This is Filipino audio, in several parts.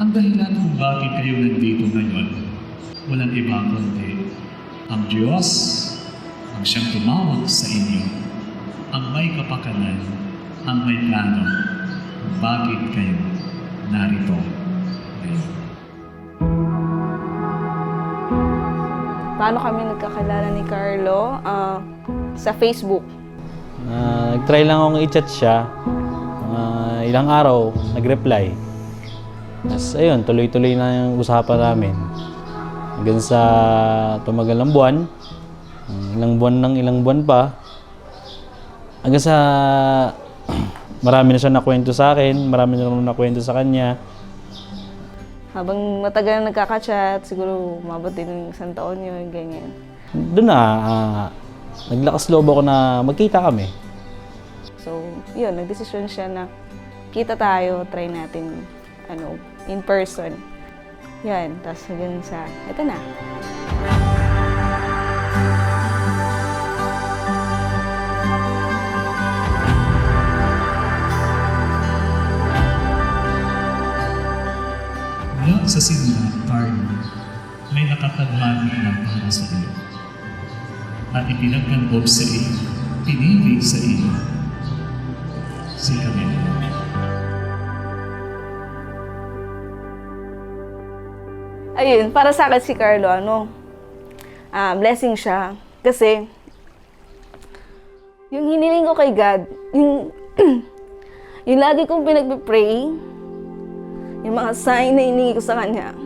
Ang dahilan kung bakit kayo nandito ngayon, walang iba kundi ang Diyos ang siyang tumawag sa inyo, ang may kapakanan, ang may plano, bakit kayo narito ngayon. Paano kami nagkakilala ni Carlo? Sa Facebook. Nag-try lang akong i-chat siya. Ilang araw, nag-reply. Tapos ayun, tuloy-tuloy na yung usapan namin. Hanggang sa tumagal ng buwan. Ilang buwan pa. Hanggang sa marami na siya nakwento sa akin, marami na rin nakwento sa kanya. Habang matagal na nagkaka-chat, siguro umabot din ng isang taon yun, ganyan. Doon na, naglakas loob ako na magkita kami. So, yun, nagdesisyon siya na kita tayo, try natin in person. Yan, tapos hanggang sa, eto na. Mula sa simula, Carlo, may nakatagmani na para sa iyo. At ipinagkanoob sa iyo, pinili sa iyo, si Camilo. Ayun, para sa akin si Carlo, blessing siya. Kasi, yung hiniling ko kay God, yung lagi kong pinagpipray, yung mga sign na hiningi ko sa kanya,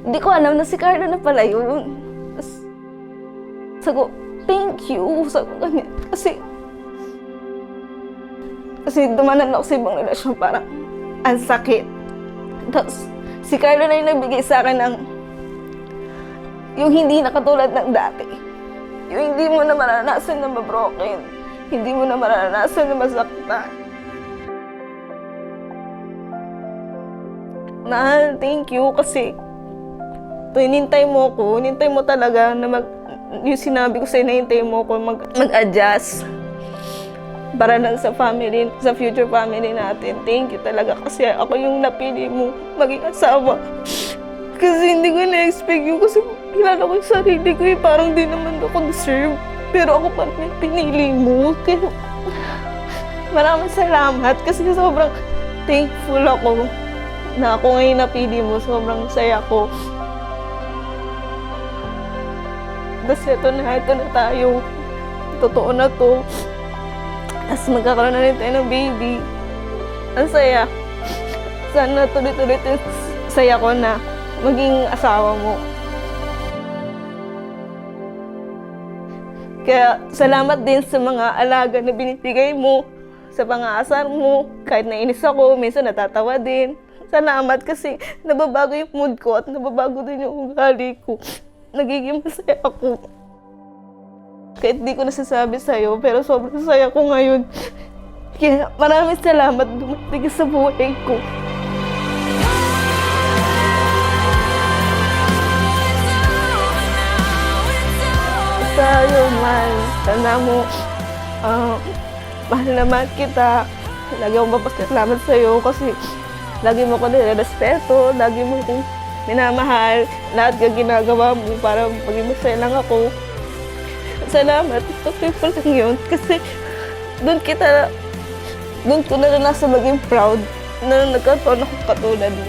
hindi ko alam na si Carlo na pala yun. Sabi ko, thank you. Sabi ko kanya. Kasi dumanan ako sa ibang relasyon, parang ang sakit. Tapos, si Carlo na yung nagbigay sa akin ng yung hindi na katulad ng dati. Yung hindi mo na maranasan na mabroken. Hindi mo na maranasan na masaktan. Mahal, thank you kasi hinintay mo talaga na yung sinabi ko sa'yo, hinintay mo ko mag-adjust para lang sa family, sa future family natin. Thank you talaga kasi ako yung napili mo maging asawa. Kasi hindi ko na-expect yun kasi kilala ko yung sarili ko parang di naman ako deserve. Pero ako parang yung pinili mo. Kaya maraming salamat kasi sobrang thankful ako na ako ngayon napili mo. Sobrang saya ko. Tapos ito na tayo. Totoo na to. Tapos magkakaroon na rin tayo ng baby. Ang saya. Sana tuloy-tuloy saya ko na maging asawa mo. Kaya salamat din sa mga alaga na binibigay mo, sa pang-aasar mo. Kahit nainis ako, minsan natatawa din. Salamat kasi nababago yung mood ko at nababago din yung ugali ko. Nagiging masaya ako. Kahit di ko nasasabi sa'yo, pero sobrang saya ko ngayon. Kaya maraming salamat dumating sa buhay ko. Sa'yo, mahal. Sana mo, mahal naman kita. Lagi akong mapasalamat sa'yo kasi lagi mo ko nire-respeto, lagi mo kong minamahal. Lahat ng ginagawa mo para maging masaya lang ako. Salamat. Ito lang yun. Kasi doon ko naranasan maging proud na nagkataon ako katulad mo.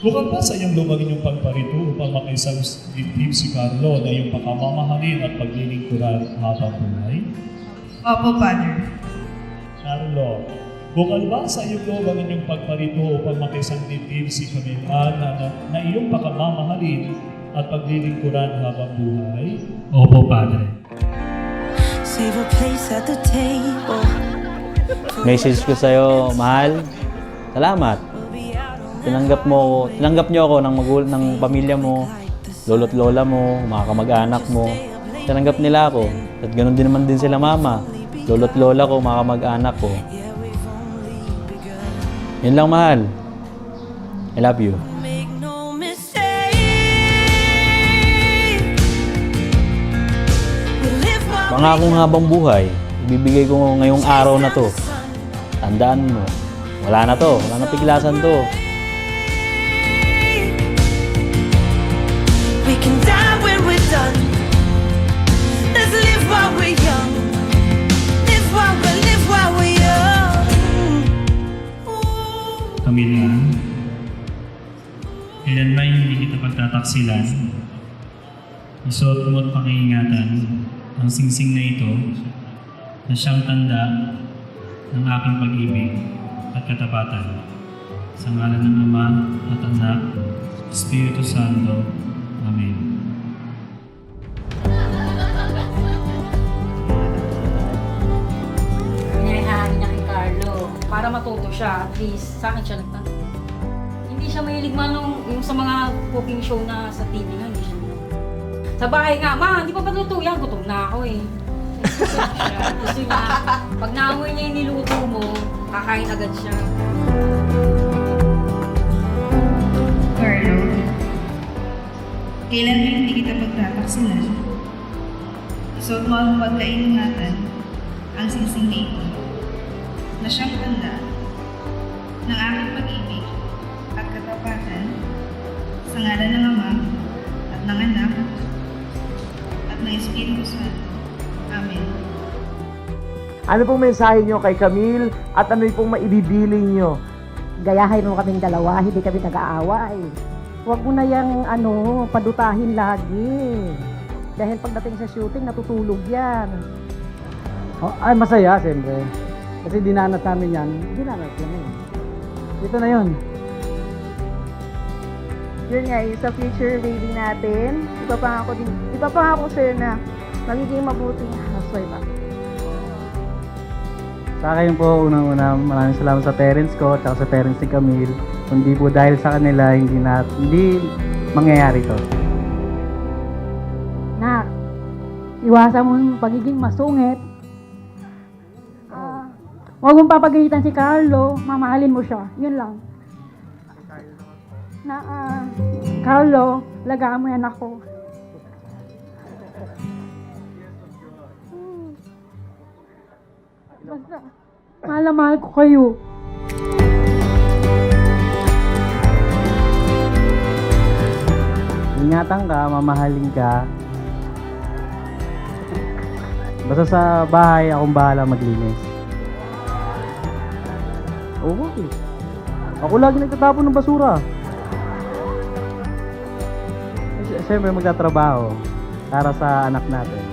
Bukod pa sa iyong lumagin yung pagparito upang makaisang dibdib si Carlo na iyong pakamamahalin at paglilingkuran habang buhay? Opo, Father. Carlo, bukod ba sa iyong lumagin yung pagparito upang makaisang dibdib si Camila na iyong pakamamahalin at paglilingkuran habang buhay? Opo, Padre. Save a place at the table. Message ko sa'yo, mahal, salamat. Tinanggap niyo ako ng pamilya mo, lolo't lola mo, mga kamag-anak mo. Tinanggap nila ako. At ganoon din naman din sila mama, lolo't lola ko, mga kamag-anak ko. Yun lang, mahal. I love you. Pangakong habang buhay, ibibigay ko ngayong araw na to. Tandaan mo, wala na to, wala na piglasan to. We can die when we're done. Let's live while we're young. Live while we're young. Camila, kailan ba hindi kita pagtataksilan? Isuot mo at pakiingatan ang singsing na ito na siyang tanda ng aking pag-ibig at katapatan. Sa ngalan ng Ama at Anak, Espiritu Santo. Amen. Pinahihari niya kay Carlo para matuto siya. At least sa akin siya nagtanong. Hindi siya mahilig man yung sa mga cooking show na sa TV nga, hindi siya mahilig. Sa bahay nga, ma, hindi pa ba luto yan? Gutom na ako eh. Gusto niya, pag naamoy niya yung niluto mo, kakain agad siya. Carlo, kailan ba hindi kita pagtataksilan? Isuot mo ang pagkaingatan ang singsing na ito na siyang tanda ng aking pag-ibig at katapatan sa ngalan ng Ama at ng Anak at ng Espiritu Santo. Amen. Ano pong mensahe nyo kay Camille at ano pong maibibiling nyo? Gayahin mo kaming dalawa, hindi kami nag-aaway. Huwag mo na yung padutahin lagi. Dahil pagdating sa shooting, natutulog yan. Oh, ay, masaya, siyempre. Kasi dinanas namin yan. Dinanas yan eh. Ito na yun. Yun nga, sa future baby natin, ipapangako sa'yo na magiging mabuting housewife ako. Sa akin po, unang-una, maraming salamat sa parents ko at sa parents ni Camille. Kundi po dahil sa kanila, hindi mangyayari to. Nak, iwasan mo yung pagiging masungit. Huwag mong papagalitan si Carlo, mamahalin mo siya. Yun lang. Carlo, lagaan mo yan ako. Basta, mahal na mahal ko kayo. Ingatan ka, mamahalin ka. Basta sa bahay, akong bahala maglinis. Oo, okay. Ako lagi nagtatapon ng basura. Siyempre magtatrabaho para sa anak natin.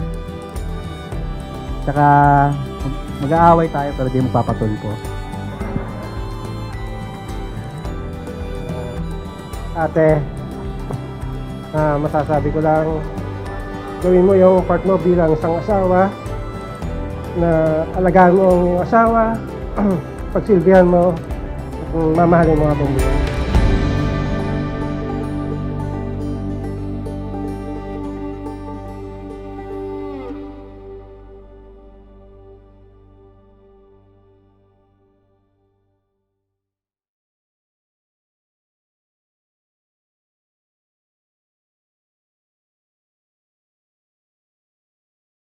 Tsaka mag-aaway tayo pero di magpapatulpo. Ate, masasabi ko lang, gawin mo yung part mo bilang isang asawa na alagaan mo ang iyong asawa, pagsilbihan mo, at mamahalin mo habang buhay.